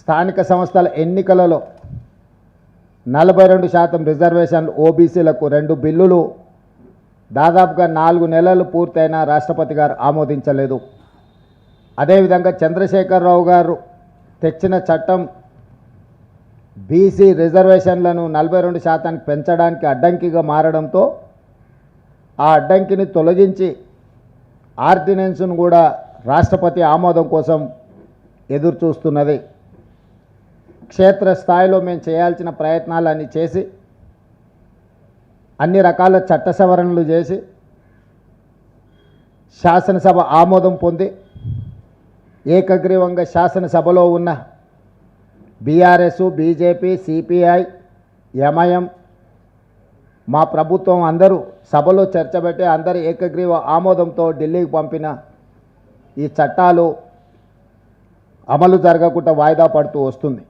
స్థానిక సంస్థల ఎన్నికలలో 42% రిజర్వేషన్లు ఓబీసీలకు 2 బిల్లులు దాదాపుగా 4 నెలలు పూర్తయినా రాష్ట్రపతి గారు ఆమోదించలేదు. అదేవిధంగా చంద్రశేఖరరావు గారు తెచ్చిన చట్టం బీసీ రిజర్వేషన్లను 42% పెంచడానికి అడ్డంకిగా మారడంతో ఆ అడ్డంకిని తొలగించి ఆర్డినెన్స్ను కూడా రాష్ట్రపతి ఆమోదం కోసం ఎదురు చూస్తున్నది. క్షేత్రస్థాయిలో మేము చేయాల్సిన ప్రయత్నాలన్నీ చేసి అన్ని రకాల చట్ట సవరణలు చేసి శాసనసభ ఆమోదం పొంది ఏకగ్రీవంగా శాసనసభలో ఉన్న బీఆర్ఎస్, బీజేపీ, సిపిఐ, ఎంఐఎం మా ప్రభుత్వం అందరూ సభలో చర్చబెట్టి అందరి ఏకగ్రీవ ఆమోదంతో ఢిల్లీకి పంపిన ఈ చట్టాలు అమలు జరగకుండా వాయిదా పడుతూ వస్తుంది.